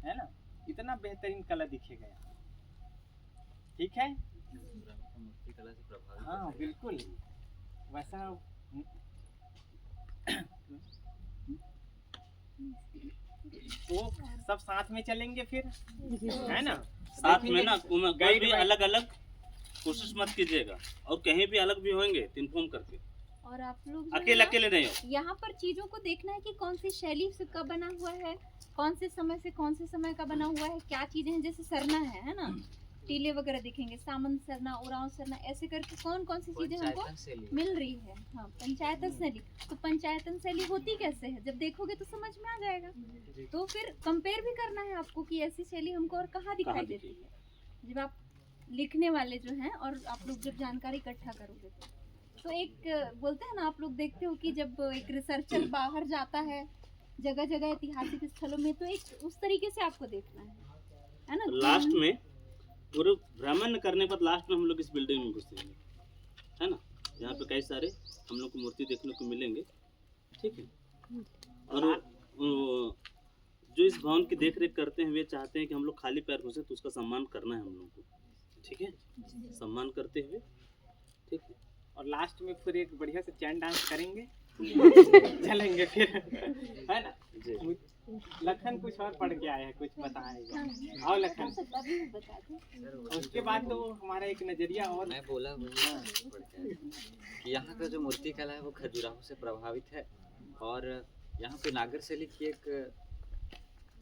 है ना, इतना बेहतरीन कला दिखेगा यहाँ। ठीक है, मूर्ति कला से प्रभावित हाँ बिल्कुल वैसा। तो सब साथ में चलेंगे फिर, है ना, साथ में ना कोई गाइड भी अलग अलग कोशिश मत कीजिएगा, और कहीं भी अलग भी होंगे तो इन्फॉर्म करके, और आप लोग अकेले अकेले नहीं हो। यहाँ पर चीजों को देखना है कि कौन सी शैली से कब बना हुआ है, कौन से समय से कौन से समय का बना हुआ है, क्या चीजें हैं। जैसे सरना है ना, टीले वगैरह दिखेंगे, सामंत सरना, उरांव सरना, ऐसे करके कौन कौन सी चीजें हमको मिल रही है। हाँ, पंचायतन शैली। तो पंचायतन शैली होती कैसे है, जब देखोगे तो समझ में आ जाएगा। तो फिर कंपेयर भी करना है आपको कि ऐसी शैली हमको और कहाँ दिखाई देती है। जब आप लिखने वाले जो हैं और आप लोग जब जानकारी इकट्ठा करोगे तो एक बोलते हैं ना, आप लोग देखते हो कि जब एक रिसर्चर बाहर जाता है जगह जगह ऐतिहासिक स्थलों में, तो एक उस तरीके से आपको देखना है ना। लास्ट में पूरे भ्रमण करने पर लास्ट में हम लोग इस बिल्डिंग में घुसेंगे, है ना, यहाँ पे कई सारे हम लोग को मूर्ति देखने को मिलेंगे। ठीक है, और जो इस भवन की देख रेख करते हैं वे चाहते हैं कि हम लोग खाली पैर घुसे, तो उसका सम्मान करना है हम लोग को। ठीक है, सम्मान करते हुए। ठीक है, और लास्ट में फिर एक बढ़िया से चैन डांस करेंगे चलेंगे फिर, है ना। लखन कुछ और पढ़ के आया है, कुछ बताएगा। और लखन, उसके बाद तो हमारा एक नजरिया और मैं बोला कि यहाँ का जो मूर्ति कला है वो खजुराहो से प्रभावित है, और यहाँ पे नागर शैली की एक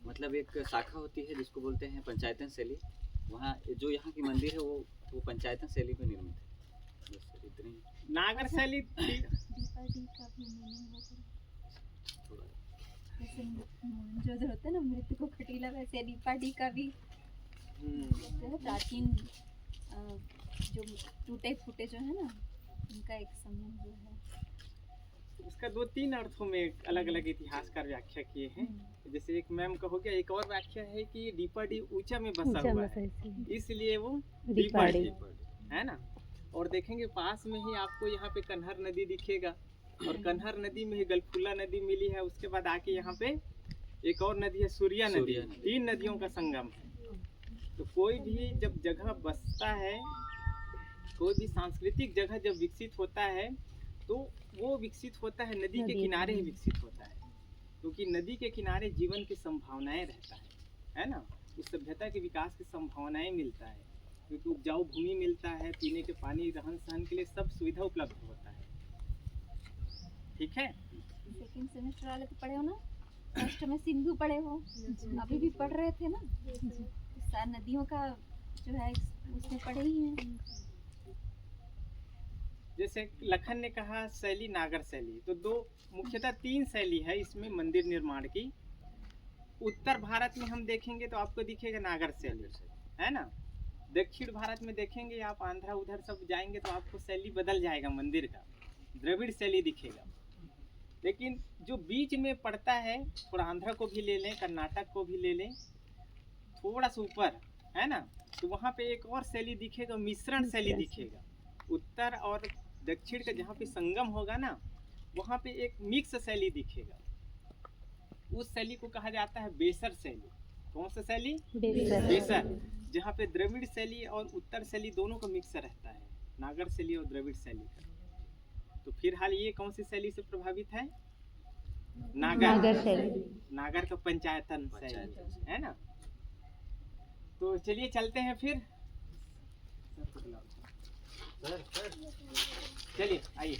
मतलब एक शाखा होती है जिसको बोलते हैं पंचायतन शैली। वहाँ जो यहाँ की मंदिर है वो पंचायतन शैली में निर्मित है। बस इतनी नागर शैली। जो होता है ना मृत्यु को खटीला, वैसे दीपाडी का भी जो है प्राचीन जो टूटे फूटे जो है ना, उनका एक संबंध जो है। उसका 2-3 अर्थों में अलग अलग इतिहासकार व्याख्या किए हैं। जैसे एक मैम का हो गया, एक और व्याख्या है कि दीपाडी ऊंचा में बसा हुआ है, इसलिए वो दीपाडी है ना। और देखेंगे पास में ही आपको यहाँ पे कन्हर नदी दिखेगा, और कन्हर नदी में ही गलफुला नदी मिली है। उसके बाद आके यहाँ पे एक और नदी है, सूर्या नदी। 3 नदियों का संगम है। तो कोई भी जब जगह बसता है, कोई भी सांस्कृतिक जगह जब विकसित होता है, तो वो विकसित होता है नदी के किनारे ही विकसित होता है, क्योंकि नदी के किनारे जीवन की संभावनाएं रहता है ना। उस सभ्यता के विकास की संभावनाएं मिलता है, क्योंकि उपजाऊ भूमि मिलता है, पीने के पानी, रहन सहन के लिए सब सुविधा उपलब्ध होता है। ठीक है, सेकंड सेमेस्टर वाले तो पढ़े हो ना, फर्स्ट में सिंधु पढ़े हो, अभी भी पढ़ रहे थे ना, सारी नदियों का जो है उसमें पढ़े ही हैं। जैसे लखन ने कहा शैली नागर शैली, तो मुख्यतः 3 शैली है इसमें मंदिर निर्माण की। उत्तर भारत में हम देखेंगे तो आपको दिखेगा नागर शैली, है ना। दक्षिण भारत में देखेंगे आप, आंध्रा उधर सब जाएंगे तो आपको शैली बदल जाएगा, मंदिर का द्रविड़ शैली दिखेगा। लेकिन जो बीच में पड़ता है, थोड़ा आंध्रा को भी ले लें, कर्नाटक को भी ले लें, थोड़ा सा ऊपर, है ना, तो वहाँ पे एक और शैली दिखेगा, मिश्रण शैली दिखेगा। उत्तर और दक्षिण का जहाँ पे संगम होगा ना, वहाँ पे एक मिक्स शैली दिखेगा। उस शैली को कहा जाता है बेसर शैली। कौन सा शैली? बेसर, जहाँ पे द्रविड़ शैली और उत्तर शैली दोनों का मिक्स रहता है, नागर शैली और द्रविड़ शैली का। तो फिलहाल ये कौन सी शैली से प्रभावित है? नागर शैली, नागर का पंचायतन शैली, है ना। तो चलिए चलते हैं फिर, चलिए आइए।